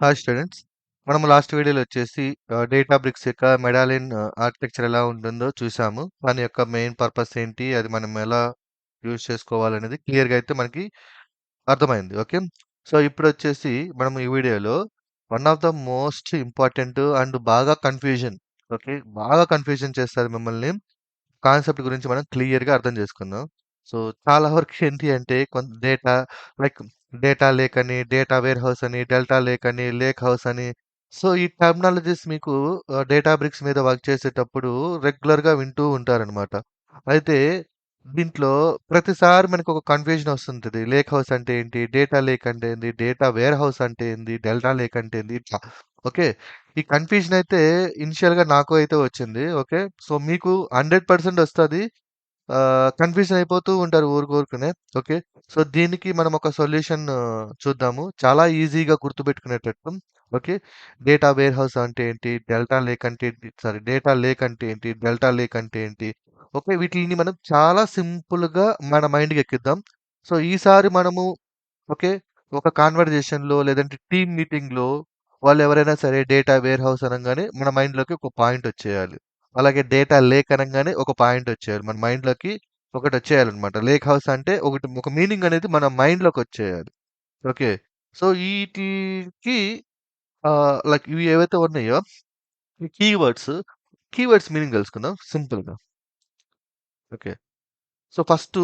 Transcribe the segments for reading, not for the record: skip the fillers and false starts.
Hi students. మనం last వీడియోలో వచ్చేసి డేటాబ్రిక్స్ యొక్క మెడాలియన్ ఆర్కిటెక్చర్ ఎలా ఉంటుందో చూసాము. దాని యొక్క మెయిన్ పర్పస్ ఏంటి, అది మనం ఎలా యూజ్ చేసుకోవాలనేది క్లియర్గా అయితే మనకి అర్థమైంది. ఓకే, సో ఇప్పుడు వచ్చేసి మనం ఈ వీడియోలో one of the most important and బాగా కన్ఫ్యూజన్ చేస్తారు మిమ్మల్ని కాన్సెప్ట్ గురించి మనం క్లియర్‌గా అర్థం చేసుకుందాం. సో, చాలా వరకు ఏంటి అంటే కొంత లైక్ డేటా లేక్ అని, డేటా వేర్ హౌస్ అని, డెల్టా లేక్ అని, లేక్ హౌస్ అని. సో, ఈ టర్మినాలజీస్ మీకు డేటాబ్రిక్స్ మీద వర్క్ చేసేటప్పుడు రెగ్యులర్‌గా వింటూ ఉంటారనమాట. అయితే దీంట్లో ప్రతిసారి మనకొక కన్‌ఫ్యూజన్ వస్తుంటది. లేక్ హౌస్ అంటే ఏంటి? డేటా లేక్ అంటే ఏంది? డేటా వేర్ హౌస్ అంటే ఏంది? డెల్టా లేక్ అంటే ఏంది? ఇట్లా. ఓకే. ఈ కన్‌ఫ్యూజన్ అయితే ఇనిషియల్‌గా నాకు అయితే వచ్చింది. ఓకే. సో, మీకు 100% వస్తది. కన్‌ఫ్యూజన్ అయిపోతూ ఉంటారు ఊరుకూరుకనే. ఓకే. సో, దీనికి మనం ఒక సొల్యూషన్ చూద్దాము. చాలా ఈజీగా గుర్తుపెట్టుకునేటట్టు. ఓకే. డేటా వేర్ హౌస్ అంటే ఏంటి? డెల్టా లేక్ అంటే ఏంటి? సారీ, డేటా లేక్ అంటే ఏంటి? డెల్టా లేక్ అంటే ఏంటి? ఓకే. వీటిలిని మనం చాలా సింపుల్‌గా మన మైండ్‌కి ఎక్కిద్దాం. సో, ఈసారి మనము ఓకే, ఒక కాన్వర్జేషన్‌లో లేదంటే టీమ్ మీటింగ్‌లో వాళ్ళెవరైనా సరే డేటా వేర్ హౌస్ అనంగానే మన మైండ్‌లోకి ఒక పాయింట్ వచ్చేయాలి. అలాగే డేటా లేక్ అనంగానే ఒక పాయింట్ వచ్చేయాలి. మన మైండ్‌లోకి ఒకటొచ్చేయాలన్నమాట. లేక్ హౌస్ అంటే ఒక మీనింగ్ అనేది మన మైండ్‌లోకొచ్చేయాలి. ఓకే. సో, ఈటికి లైక్ ఇవి ఏవైతే ఉన్నాయో ఈ కీవర్డ్స్ మీనింగ్ తెలుసుకుందాం సింపుల్‌గా. Okay. So, first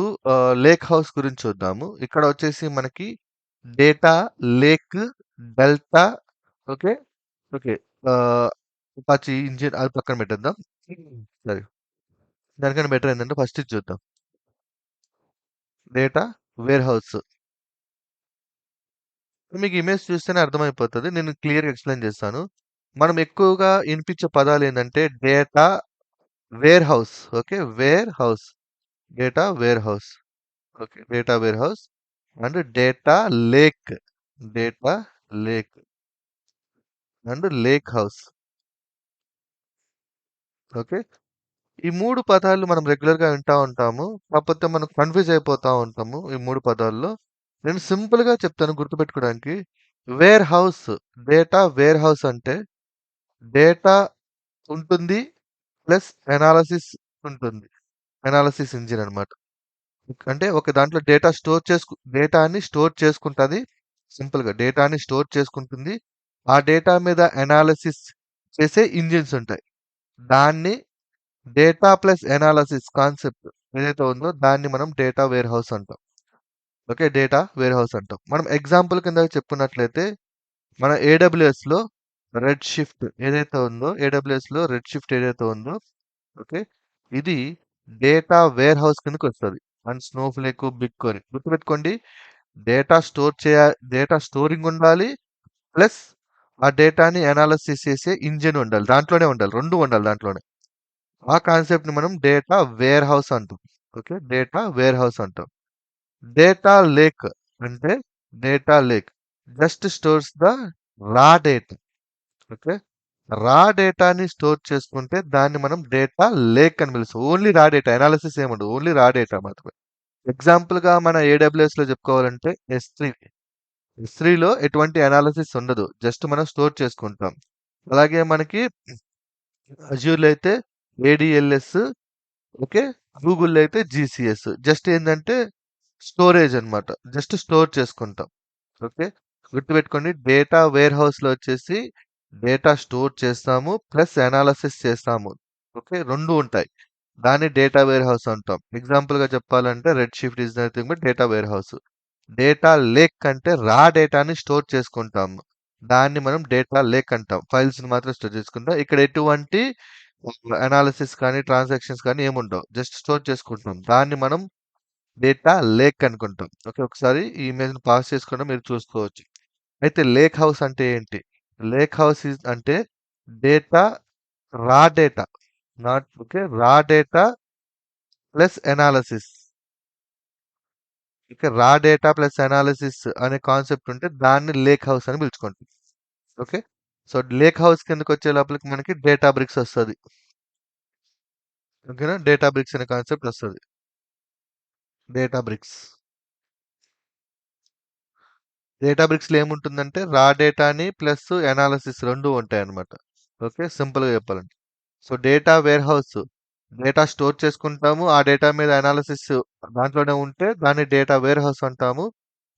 lake house గురించి చూద్దాము. ఇక్కడ వచ్చేసి మనకి data lake, delta. Okay. Okay. ఆహ్, అపాచీ ఇంజిన్ అది పక్కన పెట్టేద్దాం. సరే. దానికన్నా బెటర్ ఏందంటే ఫస్ట్ ఇది చూద్దాం. Data warehouse. మీకు ఇమేజ్ చూస్తేనే అర్థమైపోతది. నేను క్లియర్‌గా ఎక్స్‌ప్లెయిన్ చేస్తాను. మనం ఎక్కువగా ఇనిపించే పదాలేందంటే data warehouse. Okay. Warehouse. Data warehouse. Okay. Data warehouse and data lake. Data lake and lakehouse. Okay. ఈ 3 పదాలు మనం రెగ్యులర్‌గా వింటా ఉంటాము. కాకపోతే మనం కన్‌ఫ్యూజ్ అయిపోతా ఉంటాము ఈ 3 పదాల్లో. నేను సింపుల్‌గా చెప్తాను గుర్తుపెట్టుకోవడానికి. Warehouse, data warehouse అంటే డేటా ఉంటుంది. ప్లస్ ఎనాలిసిస్ ఉంటుంది. ఎనాలిసిస్ ఇంజిన్ అన్నమాట. అంటే ఒక దాంట్లో డేటాని స్టోర్ చేసుకుంటది. సింపుల్‌గా డేటాని స్టోర్ చేసుకుంటుంది. ఆ డేటా మీద ఎనాలిసిస్ చేసే ఇంజిన్స్ ఉంటాయి. దాన్ని డేటా ప్లస్ ఎనాలిసిస్ కాన్సెప్ట్ ఏదైతే ఉందో దాన్ని మనం డేటా వేర్ హౌస్ అంటాం. ఓకే. డేటా వేర్ హౌస్ అంటాం. మనం ఎగ్జాంపుల్ కింద చెప్పుకున్నట్లయితే మన ఏడబ్ల్యూఎస్‌లో ఏడబ్ల్యూఎస్‌లో రెడ్ షిఫ్ట్ ఏదైతే ఉందో ఓకే. ఇది డేటా వేర్ హౌస్ కిందకొస్తది. అండ్ స్నోఫ్లేక్, బిగ్‌క్వెరీ గుర్తుపెట్టుకోండి. డేటా స్టోర్ చేయ డేటా స్టోరింగ్ ఉండాలి. ప్లస్ ఆ డేటాని అనాలిసిస్ చేసే ఇంజిన్ ఉండాలి. దాంట్లోనే ఉండాలి. 2 ఉండాలి దాంట్లోనే. ఆ కాన్సెప్ట్‌ని మనం డేటా వేర్ హౌస్ అంటాం. ఓకే. డేటా వేర్ హౌస్ అంటాం. డేటా లేక్ అంటే data lake just stores the raw data. Okay. రా డేటాని స్టోర్ చేసుకుంటే దాన్ని మనం డేటా లేక్ అని పిలుస్తాం. ఓన్లీ రా డేటా అనాలిసిస్ ఏముండదు. ఓన్లీ రా డేటా మాత్రమే. ఎగ్జాంపుల్‌గా మన ఏడబ్ల్యూఎస్‌లో చెప్పుకోవాలంటే ఎస్3. ఎస్3లో ఎటువంటి అనాలిసిస్ ఉండదు. జస్ట్ మనం స్టోర్ చేసుకుంటాం. అలాగే మనకి అజ్యూర్‌లో అయితే ఏడీఎల్ఎస్. ఓకే. గూగుల్‌లో అయితే జీసీఎస్. జస్ట్ ఏందంటే స్టోరేజ్ అన్నమాట. జస్ట్ స్టోర్ చేసుకుంటాం. ఓకే. గుర్తుపెట్టుకోండి డేటా వేర్ హౌస్‌లో వచ్చేసి డేటా స్టోర్ చేస్తాము. ప్లస్ అనాలిసిస్ చేస్తాము. ఓకే. 2 ఉంటాయి. దాన్ని డేటా వేర్ హౌస్ అంటాం. ఎగ్జాంపుల్‌గా చెప్పాలంటే Redshift is nothing but data warehouse. Data lake అంటే రా డేటాని స్టోర్ చేసుకుంటాము. దాన్ని మనం డేటా లేక్ అంటాం. ఫైల్స్‌ని మాత్రం స్టోర్ చేసుకుంటాం. ఇక్కడ ఎటువంటి అనాలిసిస్ కానీ, ట్రాన్సాక్షన్స్ కానీ ఏముండవు. జస్ట్ స్టోర్ చేసుకుంటున్నాం. దాన్ని మనం డేటా లేక్ అనుకుంటాం. ఓకే. ఒకసారి ఈ ఇమేజ్‌ని పాజ్ చేసుకుండా మీరు చూసుకోవచ్చు. అయితే లేక్ హౌస్ అంటే ఏంటి? లేక్ హౌస్ అంటే డేటా రా డేటా రా data plus analysis. Okay. Raw data plus analysis అనే కాన్సెప్ట్ ఉంటే దాన్ని లేక్ హౌస్ అని పిలుచుకుంటాం. ఓకే. సో, లేక్ హౌస్ కిందకొచ్చే లోపలికి మనకి డేటాబ్రిక్స్ వస్తది. ఓకేనా? డేటాబ్రిక్స్ అనే కాన్సెప్ట్ వస్తది. డేటాబ్రిక్స్. డేటాబ్రిక్స్‌లో ఏముంటుందంటే రా డేటాని ప్లస్ అనాలిసిస్ 2 ఉంటాయన్నమాట. ఓకే. సింపుల్‌గా చెప్పాలంటే. So, data warehouse data store చేసుకుంటాము. ఆ డేటా మీద అనాలిసిస్ దాంట్లోనే ఉంటే దాన్ని డేటా వేర్‌హౌస్ అంటాము.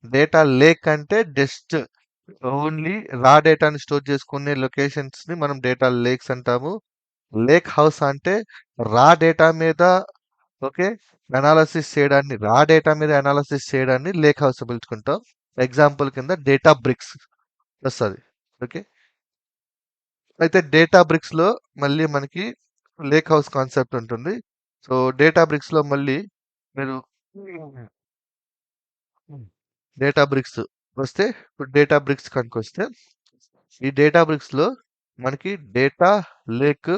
డేటా లేక్ అంటే జస్ట్ ఓన్లీ రా డేటాని స్టోర్ చేసుకునే లొకేషన్స్‌ని మనం డేటా లేక్స్ అంటాము. లేక్ హౌస్ అంటే రా డేటా మీద ఓకే. అనాలిసిస్ చేయడాన్ని రా డేటా మీద అనాలిసిస్ చేయడాన్ని లేక్ హౌస్ పిలుచుకుంటాం. ఎగ్జాంపుల్ కింద డేటా బ్రిక్స్ వస్తది. ఓకే. అయితే డేటా బ్రిక్స్‌లో మళ్ళీ మనకి లేక్ హౌస్ కాన్సెప్ట్ ఉంటుంది. సో, డేటా బ్రిక్స్‌లో మళ్ళీ మీరు డేటా బ్రిక్స్ వస్తే ఇప్పుడు డేటా బ్రిక్స్ కనుకొస్తే ఈ డేటా బ్రిక్స్‌లో మనకి డేటా లేక్,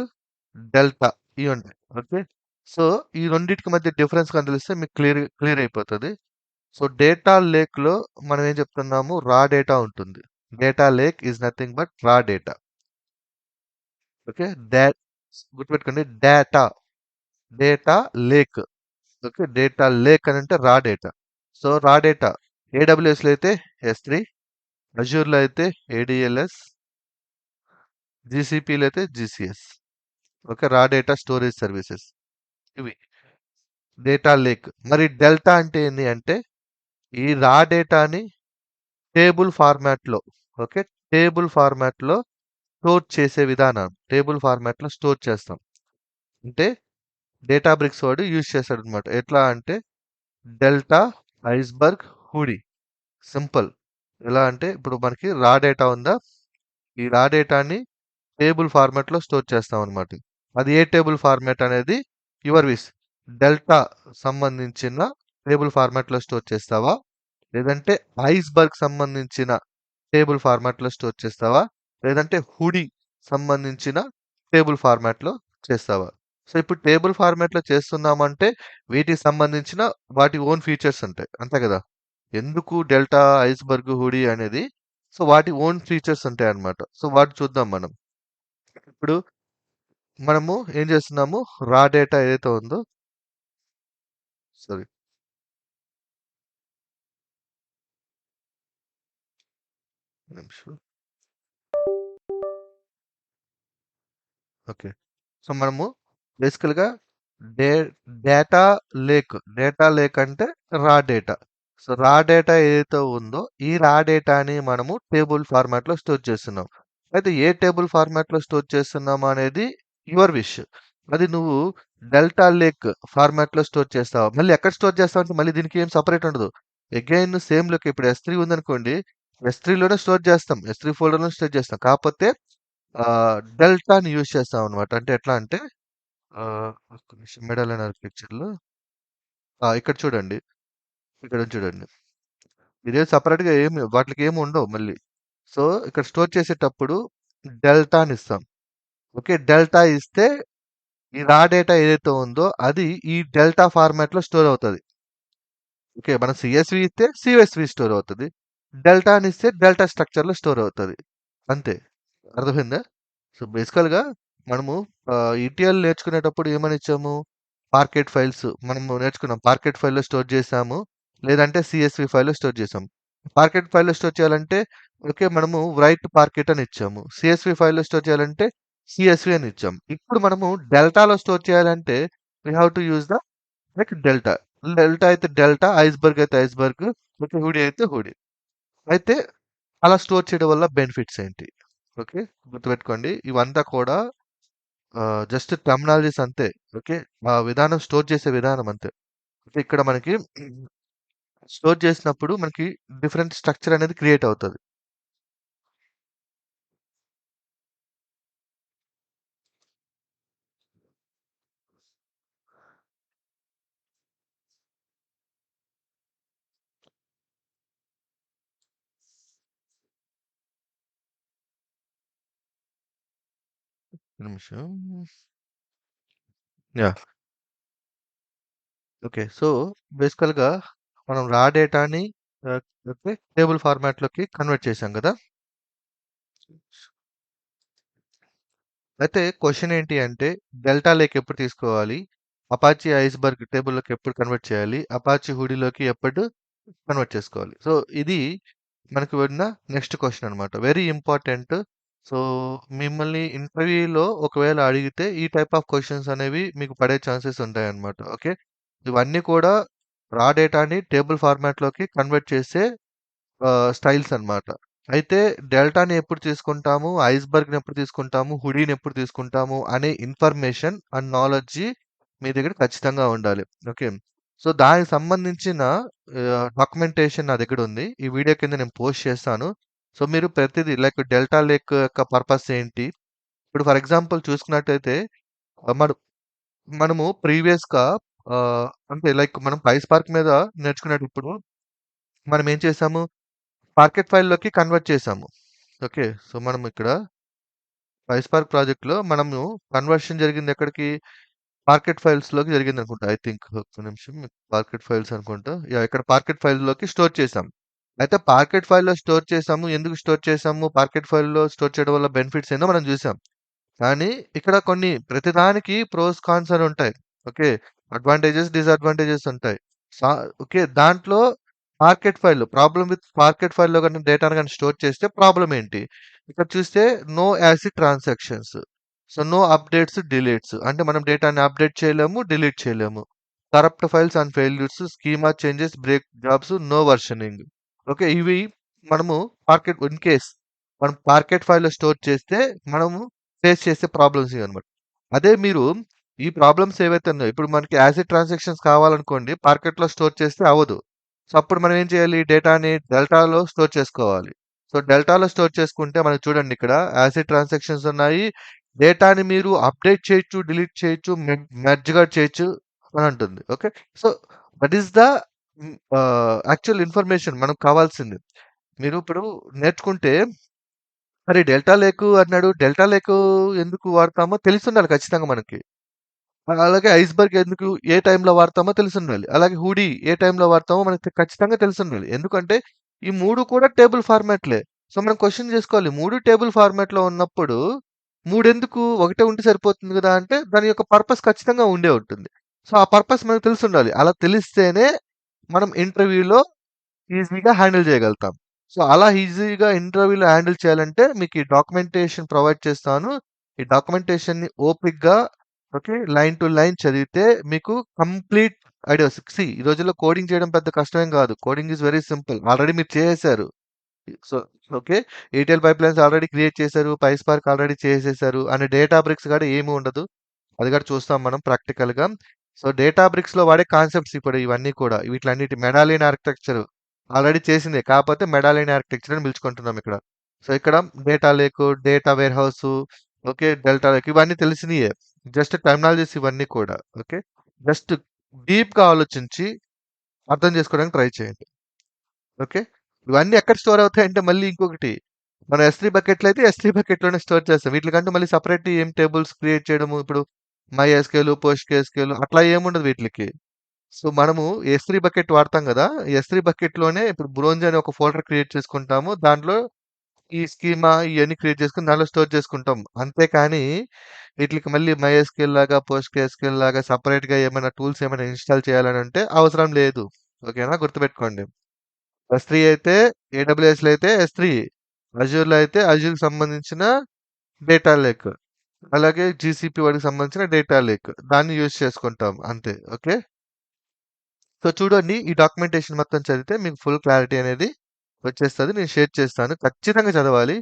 డెల్టా ఇవి ఉంటాయి. ఓకే. సో, ఈ రెండిటికి మధ్య డిఫరెన్స్ గాని తెలిస్తే మీకు క్లియర్ క్లియర్ అయిపోతది. సో, డేటా లేక్‌లో మనం ఏం చెప్తున్నాము రా డేటా ఉంటుంది. Data lake is nothing but raw data. Okay. గుర్తుపెట్టుకోండి data, data lake. Okay. Data lake అని అంటే raw data. So, raw data ఏడబ్ల్యూఎస్‌లో అయితే ఎస్3, అజూర్‌లో అయితే ఏడీఎల్ఎస్, జీసీపీలో అయితే GCS. Okay. Raw data storage services ఇవి. Data lake. మరి డెల్టా అంటే ఏంది అంటే ఈ రా డేటాని టేబుల్ ఫార్మాట్‌లో ఓకే. టేబుల్ ఫార్మాట్‌లో స్టోర్ చేసే విధానం. టేబుల్ ఫార్మాట్‌లో స్టోర్ చేస్తాం. అంటే డేటాబ్రిక్స్ వాడు యూజ్ చేస్తాడనమాట. ఎట్లా అంటే డెల్టా, ఐస్‌బర్గ్, హూడీ. సింపుల్. ఎలా అంటే ఇప్పుడు మనకి రా డేటా ఉందా? ఈ రా డేటాని టేబుల్ ఫార్మాట్‌లో స్టోర్ చేస్తామనమాట. అది ఏ టేబుల్ ఫార్మాట్ అనేది యువర్ విష్. డెల్టా సంబంధించిన టేబుల్ ఫార్మాట్‌లో స్టోర్ చేస్తావా? లేదంటే ఐస్‌బర్గ్ సంబంధించిన టేబుల్ ఫార్మాట్‌లో స్టోర్ చేస్తావా? లేదంటే హుడీ సంబంధించిన టేబుల్ ఫార్మాట్‌లో చేస్తావా? సో, ఇప్పుడు టేబుల్ ఫార్మాట్‌లో చేస్తున్నామంటే వీటికి సంబంధించిన వాటి ఓన్ ఫీచర్స్ ఉంటాయి. అంతే కదా! ఎందుకు డెల్టా, ఐస్‌బర్గ్, హుడీ అనేది సో, వాటి ఓన్ ఫీచర్స్ ఉంటాయన్నమాట. సో, వాటి చూద్దాం మనం. ఇప్పుడు మనము ఏం చేస్తున్నాము రా డేటా ఏదైతే ఉందో సారీ. ఒక నిమిషం. ఓకే. సో, మనము బేసికల్‌గా డే డేటా డేటా లేక్ అంటే raw data. So, raw data ఏదైతే ఉందో, ఈ రా డేటాని మనము టేబుల్ ఫార్మాట్‌లో స్టోర్ చేస్తున్నాం. అయితే ఏ టేబుల్ ఫార్మాట్‌లో స్టోర్ చేస్తున్నాము అనేది యువర్ విష్. అది నువ్వు డెల్టా లేక్ ఫార్మాట్‌లో స్టోర్ చేస్తావా? మళ్ళీ ఎక్కడ స్టోర్ చేస్తావంటే మళ్ళీ దీనికి ఏం సెపరేట్ ఉండదు. అగైన్ సేమ్ లొకే ఇప్పుడు ఎస్3 ఉందనుకోండి, ఎస్3లోనే స్టోర్ చేస్తాం. ఎస్3 ఫోల్డర్‌లో స్టోర్ చేస్తాం. కాకపోతే డెల్టాని యూజ్ చేస్తామనమాట. అంటే ఎట్లా అంటే ఒక్క నిమిషం మెడల్ అనే పిక్చర్‌లో ఇక్కడ చూడండి. ఇక్కడ ఉంది చూడండి. ఇదేం సెపరేట్‌గా ఏమి వాటిలకి ఏమి ఉండవు మళ్ళీ. సో, ఇక్కడ స్టోర్ చేసేటప్పుడు డెల్టా అని ఇస్తాం. ఓకే. డెల్టా ఇస్తే ఈ రా డేటా ఏదైతే ఉందో అది ఈ డెల్టా ఫార్మాట్‌లో స్టోర్ అవుతది. ఓకే. మనం సీఎస్‌వి ఇస్తే సీఎస్‌వి స్టోర్ అవుతది. డెల్టా అని ఇస్తే డెల్టా స్ట్రక్చర్‌లో స్టోర్ అవుతది. అంతే. అర్థమైందా? సో, బేసికల్‌గా మనము ఈటీఎల్ నేర్చుకునేటప్పుడు ఏమని ఇచ్చాము? పార్కెట్ ఫైల్స్ మనము నేర్చుకున్నాం. పార్కెట్ ఫైల్‌లో స్టోర్ చేసాము. లేదంటే సీఎస్‌వి ఫైల్‌లో స్టోర్ చేసాము. పార్కెట్ ఫైల్‌లో స్టోర్ చేయాలంటే ఓకే. మనము రైట్ పార్కెట్ అని ఇచ్చాము. సీఎస్‌వి ఫైల్‌లో స్టోర్ చేయాలంటే సీఎస్‌వి అని ఇచ్చాము. ఇప్పుడు మనము డెల్టాలో స్టోర్ చేయాలంటే we have to use the like Delta. Delta అయితే డెల్టా, ఐస్‌బర్గ్ అయితే ఐస్‌బర్గ్, ఓకే. హుడీ అయితే హుడీ. అయితే అలా స్టోర్ చేయడం వల్ల బెనిఫిట్స్ ఏంటి? ఓకే. గుర్తుపెట్టుకోండి. ఇవంతా కూడా జస్ట్ టెర్మినాలజీస్ అంతే. ఓకే. ఆ విధానం స్టోర్ చేసే విధానం అంతే. అంటే ఇక్కడ మనకి స్టోర్ చేసినప్పుడు మనకి డిఫరెంట్ స్ట్రక్చర్ అనేది క్రియేట్ అవుతది. ఒక నిమిషం. యాహ్! ఓకే. సో, బేసికల్‌గా మనం రా డేటాని ఆహ్, ఓకే. టేబుల్ ఫార్మాట్‌లోకి కన్వర్ట్ చేసాం గదా! అయితే క్వెషన్ ఏంటి అంటే డెల్టా లేక్ ఎప్పుడు తీసుకోవాలి? అపాచీ ఐస్‌బర్గ్ టేబుల్‌లోకి ఎప్పుడు కన్వర్ట్ చేయాలి? అపాచీ హుడీలోకి ఎప్పుడు కన్వర్ట్ చేసుకోవాలి? సో, ఇది మనకు ఉన్న నెక్స్ట్ క్వెషన్ అనమాట. Very important. సో, మిమ్మల్ని ఇంటర్వ్యూలో ఒకవేళ అడిగితే ఈ టైప్ ఆఫ్ క్వెషన్స్ అనేవి మీకు పడే ఛాన్సెస్ ఉంటాయన్నమాట. ఓకే. ఇవన్నీ కూడా రా డేటాని టేబుల్ ఫార్మాట్‌లోకి కన్వర్ట్ చేసే స్టైల్స్ అన్నమాట. అయితే డెల్టాని ఎప్పుడు తీసుకుంటాము, ఐస్‌బర్గ్‌ని ఎప్పుడు తీసుకుంటాము, హుడీని ఎప్పుడు తీసుకుంటాము అనే ఇన్ఫర్మేషన్ అండ్ నాలెడ్జి మీ దగ్గర ఖచ్చితంగా ఉండాలి. ఓకే. సో, దానికి సంబంధించిన డాక్యుమెంటేషన్ నా దగ్గర ఉంది. ఈ వీడియో కింద నేను పోస్ట్ చేస్తాను. సో, మీరు ప్రతిదీ లైక్ డెల్టా లేక్ యొక్క పర్పస్ ఏంటి? ఇప్పుడు ఫర్ ఎగ్జాంపుల్ చూసుకున్నట్టయితే మనం మనము ప్రీవియస్‌గా అంటే లైక్ మనం పైస్పార్క్ మీద నేర్చుకునేటప్పుడు మనం ఏం చేసాము? పార్కెట్ ఫైల్‌లోకి కన్వర్ట్ చేసాము. ఓకే. సో, మనం ఇక్కడ స్పైస్‌పార్క్ ప్రాజెక్ట్‌లో మనము కన్వర్షన్ జరిగింది ఎక్కడికి? పార్కెట్ ఫైల్స్‌లోకి జరిగిందనుకుంటా. ఐ థింక్ ఒక్క నిమిషం. పార్కెట్ ఫైల్స్ అనుకుంటా. యాహ్! ఇక్కడ పార్కెట్ ఫైల్‌లోకి స్టోర్ చేసాం. అయితే పార్కెట్ ఫైల్‌లో స్టోర్ చేసాము. ఎందుకు స్టోర్ చేసాము? పార్కెట్ ఫైల్‌లో స్టోర్ చేయడం వల్ల బెనిఫిట్స్ ఏందో మనం చూసాం. కానీ ఇక్కడ కొన్ని ప్రతిదానికి ప్రోస్, కాన్స్ అని ఉంటాయి. ఓకే. అడ్వాంటేజెస్, డిసడ్వాంటేజెస్ ఉంటాయి. సా ఓకే. దాంట్లో ప్రాబ్లమ్ విత్ పార్కెట్ ఫైల్‌లో గాని డేటాను గాని స్టోర్ చేస్తే ప్రాబ్లమ్ ఏంటి? ఇక్కడ చూస్తే no acid transactions. So, no updates, deletes. అంటే మనం డేటాని అప్‌డేట్ చేయలేము, డిలీట్ చేయలేము. Corrupt files and failures, schema changes, break jobs, no versioning. Okay. ఇవి మనము ఇన్ కేస్ మనం పార్కెట్ ఫైల్‌లో స్టోర్ చేస్తే మనము ఫేస్ చేసే ప్రాబ్లమ్స్ ఇవన్నమాట. అదే మీరు ఈ ప్రాబ్లమ్స్ ఏవైతే ఉన్నాయో ఇప్పుడు మనకి యాసిడ్ ట్రాన్సాక్షన్స్ కావాలనుకోండి పార్కెట్‌లో స్టోర్ చేస్తే అవ్వదు. సో, అప్పుడు మనం ఏం చేయాలి? డేటాని డెల్టాలో స్టోర్ చేసుకోవాలి. సో, డెల్టాలో స్టోర్ చేసుకుంటే మనకు చూడండి ఇక్కడ యాసిడ్ ట్రాన్సాక్షన్స్ ఉన్నాయి. డేటాని మీరు అప్‌డేట్ చేయొచ్చు, డిలీట్ చేయొచ్చు, మెర్జ్ కూడా చేయొచ్చు అని అంటుంది. Okay. So, that is the actual information మనకు కావాల్సింది. మీరు ఇప్పుడు నేర్చుకుంటే మరి డెల్టా లేక్ అన్నాడు. డెల్టా లేక్ ఎందుకు వాడతామో తెలిసుండాలి ఖచ్చితంగా మనకి. అలాగే ఐస్‌బర్గ్ ఎందుకు ఏ టైంలో వాడతామో తెలిసుండాలి. అలాగే హుడీ ఏ టైంలో వాడతామో మనకి ఖచ్చితంగా తెలిసుండాలి. ఎందుకంటే ఈ 3 కూడా టేబుల్ ఫార్మాట్‌లే. సో, మనం క్వెషన్ చేసుకోవాలి. 3 టేబుల్ ఫార్మాట్‌లో ఉన్నప్పుడు 3 ఎందుకు? ఒకటే ఉంటే సరిపోతుంది గదా! అంటే దాని యొక్క పర్పస్ ఖచ్చితంగా ఉండే ఉంటుంది. సో, ఆ పర్పస్ మనకు తెలిసుండాలి. అలా తెలిస్తేనే మనం ఇంటర్వ్యూలో ఈజీగా హ్యాండిల్ చేయగలుగుతాం. సో, అలా ఈజీగా ఇంటర్వ్యూలో హ్యాండిల్ చేయాలంటే మీకు ఈ డాక్యుమెంటేషన్ ప్రొవైడ్ చేస్తాను. ఈ డాక్యుమెంటేషన్‌ని ఓపికగా ఓకే. లైన్ టు లైన్ చదివితే మీకు కంప్లీట్ ఐడియా వస్తది. ఈ రోజుల్లో కోడింగ్ చేయడం పెద్ద కష్టమేం కాదు. Coding is very simple. Already మీరు చేసేసారు. So, okay. ATL pipelines already create చేశారు. పైస్పార్క్ ఆల్రెడీ చేసేసారు. అండ్ డేటాబ్రిక్స్ కూడా ఏమి ఉండదు. అది కూడా చూస్తాం మనం ప్రాక్టికల్‌గా. సో, డేటాబ్రిక్స్‌లో వాడే కాన్సెప్ట్స్ ఇప్పుడు ఇవన్నీ కూడా. వీటిలన్నిటి మెడాలియన్ ఆర్కిటెక్చర్ ఆల్రెడీ చేసిందే. కాకపోతే మెడాలియన్ ఆర్కిటెక్చర్ అని పిలుచుకుంటున్నాం ఇక్కడ. సో, ఇక్కడ డేటా లేకు, డేటా వేర్‌హౌసు, ఓకే. డెల్టా లేక్ ఇవన్నీ తెలిసినయే. జస్ట్ టెర్మినాలజీస్ ఇవన్నీ కూడా. ఓకే. జస్ట్ డీప్‌గా ఆలోచించి అర్థం చేసుకోవడానికి ట్రై చేయండి. ఓకే. ఇవన్నీ ఎక్కడ స్టోర్ అవుతాయంటే మళ్ళీ ఇంకొకటి మనం S3 బకెట్‌లో అయితే S3 బకెట్‌లోనే స్టోర్ చేస్తాం. వీటిలకంటూ మళ్ళీ సెపరేట్ ఏం టేబుల్స్ క్రియేట్ చేయడము ఇప్పుడు మైఎస్‌క్యూఎల్, పోస్ట్‌గ్రెస్‌క్యూఎల్ అట్లా ఏముండదు వీటిలకి. సో, మనము S3 బకెట్ వాడతాం గదా! S3 బకెట్‌లోనే ఇప్పుడు బ్రోంజ్ అనే ఒక ఫోల్డర్ క్రియేట్ చేసుకుంటాము. దాంట్లో ఈ స్కీమా ఇయన్నీ క్రియేట్ చేసుకొని దాంట్లో స్టోర్ చేసుకుంటాం. అంతేకానీ వీటిలకి మళ్ళీ మైఎస్‌క్యూఎల్ లాగా, పోస్ట్‌గ్రెస్‌క్యూఎల్ లాగా సెపరేట్‌గా ఏమైనా టూల్స్ ఏమైనా ఇన్‌స్టాల్ చేయాలనంటే అవసరం లేదు. ఓకేనా? గుర్తుపెట్టుకోండి. S3 అయితే ఏడబ్ల్యూఎస్‌లో అయితే S3, అజూర్‌లో అయితే అజూర్‌కి సంబంధించిన డేటా లేక్. అలాగే జీసీపీ వాటికి సంబంధించిన డేటా లేక్. దాన్ని యూజ్ చేసుకుంటాం అంతే. ఓకే. సో, చూడండి ఈ డాక్యుమెంటేషన్ మొత్తం చదివితే మీకు ఫుల్ క్లారిటీ అనేది వచ్చేస్తది. నేను షేర్ చేస్తాను. ఖచ్చితంగా చదవాలి.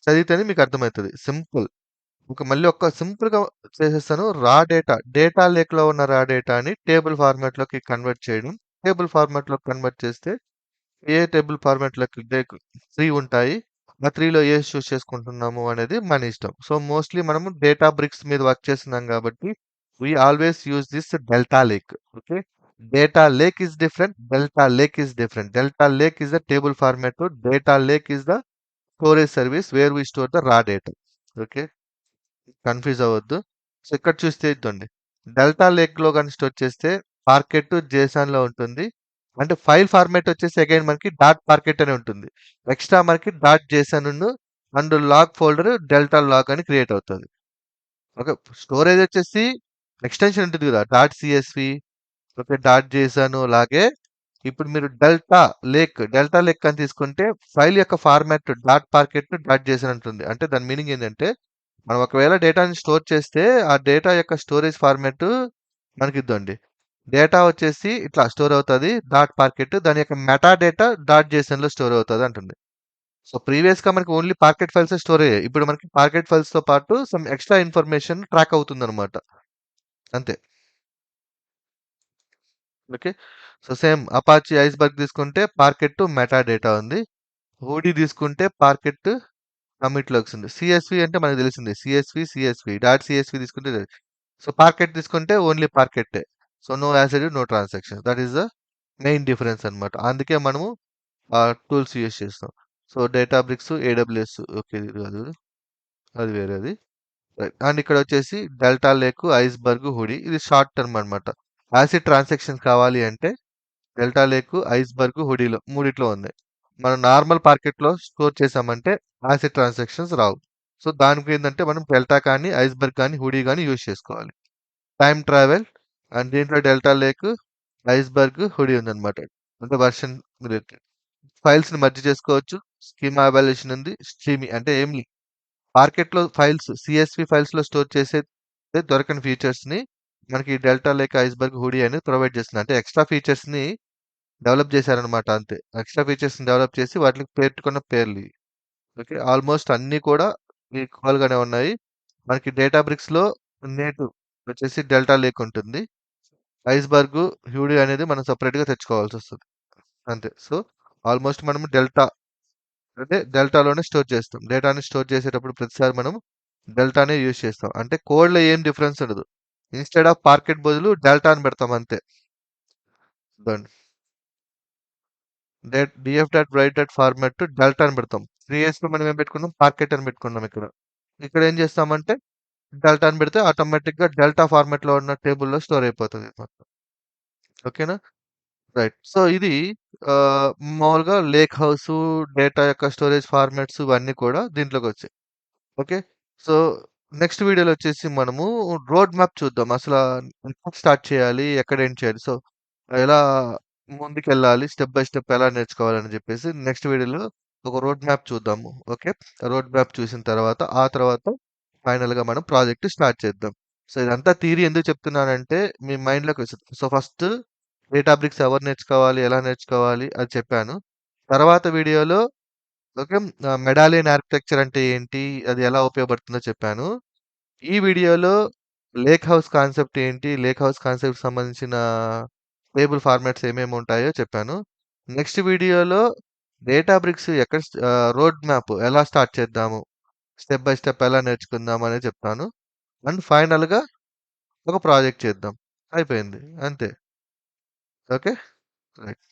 చదివితేనే మీకు అర్థమైతది. సింపుల్. మళ్ళీ సింపుల్‌గా చేసేస్తాను. డేటా లేక్‌లో ఉన్న రా డేటాని టేబుల్ ఫార్మాట్‌లోకి కన్వర్ట్ చేయడం. టేబుల్ ఫార్మాట్‌లోకి కన్వర్ట్ చేస్తే ఏ టేబుల్ ఫార్మాట్‌లోకి 3 ఉంటాయి. ఆ 3లో ఏది చూజ్ చేసుకుంటున్నాము అనేది మన ఇష్టం. సో, మోస్ట్‌లీ మనము డేటా బ్రిక్స్ మీద వర్క్ చేస్తున్నాం కాబట్టి we always use this Delta Lake. Okay. Data lake is different. Delta Lake is different. Delta Lake is the table format. Data lake is the storage service where we store the raw data. Okay. Confuse అవ్వద్దు. So, ఇక్కడ చూస్తే ఇదండి. Delta లేక్‌లో గాని store చేస్తే parquet జేసన్‌లో ఉంటుంది. అంటే file format వచ్చేసి అగైన్ మనకి డాట్ పార్కెట్ అని ఉంటుంది. ఎక్స్ట్రా మనకి డాట్ జేసన్‌ను and log folder delta log అని క్రియేట్ అవుతది. ఓకే. స్టోరేజ్ వచ్చేసి ఎక్స్‌టెన్షన్ ఉంటుంది కదా! Dot CSV okay. Dot JSON లాగే ఇప్పుడు మీరు డెల్టా లేక్ అని తీసుకుంటే ఫైల్ యొక్క format dot Parquet dot JSON ఉంటుంది. అంటే దాని మీనింగ్ ఏంటంటే మనం ఒకవేళ డేటాని స్టోర్ చేస్తే ఆ డేటా యొక్క స్టోరేజ్ ఫార్మాట్ మనకిద్దండి. డేటా వచ్చేసి ఇట్లా స్టోర్ అవుతది. డాట్ పార్కెట్ దాని యొక్క మెటా డేటా డాట్ జేసన్‌లో స్టోర్ అవుతది అంటుంది. సో ప్రీవియస్‌గా మనకి ఓన్లీ పార్కెట్ ఫైల్సే స్టోర్ అయ్యాయి. ఇప్పుడు మనకి పార్కెట్ ఫైల్స్‌తో పాటు సమ్ ఎక్స్‌ట్రా ఇన్ఫర్మేషన్ ట్రాక్ అవుతుందన్నమాట. అంతే. Okay. So same Apache Iceberg తీసుకుంటే పార్కెట్ టు మెటా డేటా ఉంది. హూడీ తీసుకుంటే పార్కెట్ కమిట్‌లోకి ఉంది. సీఎస్‌వి అంటే మనకు తెలిసిందే. సీఎస్‌వి డాట్ సీఎస్‌వి తీసుకుంటే సో పార్కెట్ తీసుకుంటే ఓన్లీ పార్కెట్టే. So no ACID, no transaction. That is the main difference అన్నమాట. అందుకే మనము టూల్స్ యూజ్ చేస్తాం. So Databricks, AWS okay. ఇది కాదు. అది వేరేది. రైట్. అండ్ ఇక్కడ వచ్చేసి డెల్టా లేక్, ఐస్‌బర్గ్, హుడీ ఇది షార్ట్ టర్మ్ అన్నమాట. యాసిడ్ ట్రాన్సాక్షన్స్ కావాలి అంటే డెల్టా లేక్, ఐస్‌బర్గ్, హుడీలో మూడిట్లో ఉంది. మనం నార్మల్ పార్కెట్‌లో స్టోర్ చేసామంటే యాసిడ్ ట్రాన్సాక్షన్స్ రావు. సో దానికి ఏందంటే మనం డెల్టా కానీ, ఐస్‌బర్గ్ కానీ, హుడీ గాని యూజ్ చేసుకోవాలి. టైమ్ ట్రావెల్ అండ్ దీంట్లో డెల్టా లేక్, ఐస్‌బర్గ్, హుడీ ఉందన్నమాట. అంటే వెర్షన్ రిలేటెడ్. ఫైల్స్‌ని మెర్జ్ చేసుకోవచ్చు. స్కీమా ఎవాల్యుయేషన్ ఉంది. స్ట్రీమింగ్ అంటే ఏం మార్కెట్‌లో ఫైల్స్ సీఎస్‌వి ఫైల్స్‌లో స్టోర్ చేసే దొరకని ఫీచర్స్‌ని మనకి డెల్టా లేక ఐస్‌బర్గ్ హుడీ అనేది ప్రొవైడ్ చేస్తుంది. అంటే ఎక్స్‌ట్రా ఫీచర్స్‌ని డెవలప్ చేశారనమాట అంతే. ఎక్స్‌ట్రా ఫీచర్స్‌ని డెవలప్ చేసి వాటికి పెట్టుకున్న పేర్లు ఇయి. ఓకే. ఆల్‌మోస్ట్ అన్నీ కూడా ఈక్వల్‌గానే ఉన్నాయి. మనకి డేటాబ్రిక్స్‌లో నేటివ్ వచ్చేసి డెల్టా లేక్ ఉంటుంది. ఐస్‌బర్గ్, హ్యూడీ అనేది మనం సెపరేట్‌గా తెచ్చుకోవాల్సొస్తది. అంతే. సో, ఆల్‌మోస్ట్ మనము అంటే డెల్టాలోనే స్టోర్ చేస్తాం. డేటాని స్టోర్ చేసేటప్పుడు ప్రతిసారి మనం డెల్టానే యూజ్ చేస్తాం. అంటే కోడ్‌లో ఏం డిఫరెన్స్ ఉండదు. ఇన్‌స్టెడ్ ఆఫ్ పార్కెట్ బదులు డెల్టా అని పెడతాం అంతే. Done. DF dot right dot format delta అని పెడతాం. 3ఎస్‌లో మనం ఏం పెట్టుకున్నాం? పార్కెట్ అని పెట్టుకున్నాం ఇక్కడ. ఇక్కడ ఏం చేస్తామంటే డెల్టా అని పెడితే ఆటోమేటిక్‌గా డెల్టా ఫార్మాట్‌లో ఉన్న టేబుల్‌లో స్టోర్ అయిపోతది మొత్తం. ఓకేనా? రైట్. సో, ఇది ఆహ్, మామూలుగా లేక్ హౌసు, డేటా యొక్క స్టోరేజ్ ఫార్మాట్స్ ఇవన్నీ కూడా దీంట్లోకొచ్చాయి. ఓకే. సో, నెక్స్ట్ వీడియోలో వచ్చేసి మనము రోడ్ మ్యాప్ చూద్దాం. ఎక్కడ స్టార్ట్ చేయాలి? ఎక్కడ ఎండ్ చేయాలి? సో, ఎలా ముందుకెళ్ళాలి? స్టెప్ బై స్టెప్ ఎలా నేర్చుకోవాలని జెప్పేసి నెక్స్ట్ వీడియోలో ఒక రోడ్ మ్యాప్ చూద్దాము. ఓకే. రోడ్ మ్యాప్ చూసిన తర్వాత, ఆ తర్వాత ఫైనల్‌గా మనం ప్రాజెక్ట్ స్టార్ట్ చేద్దాం. సో, ఇదంతా థియరీ ఎందుకు చెప్తున్నానంటే మీ మైండ్‌లోకొస్తది. సో, ఫస్ట్ డేటాబ్రిక్స్ ఎవరు నేర్చుకోవాలి? ఎలా నేర్చుకోవాలి? అది చెప్పాను. తర్వాత వీడియోలో ఓకే. మెడాలియన్ ఆర్కిటెక్చర్ అంటే ఏంటి? అది ఎలా ఉపయోగపడుతుందో చెప్పాను. ఈ వీడియోలో లేక్ హౌస్ కాన్సెప్ట్ ఏంటి? లేక్ హౌస్ కాన్సెప్ట్‌కి సంబంధించిన టేబుల్ ఫార్మాట్స్ ఏమేమి ఉంటాయో చెప్పాను. నెక్స్ట్ వీడియోలో డేటాబ్రిక్స్ రోడ్ మ్యాప్ ఎలా స్టార్ట్ చేద్దాము? స్టెప్ బై స్టెప్ ఎలా నేర్చుకుందాం అనేది చెప్తాను. అండ్ ఫైనల్‌గా ఒక ప్రాజెక్ట్ చేద్దాం. అయిపోయింది. అంతే. ఓకే. రైట్.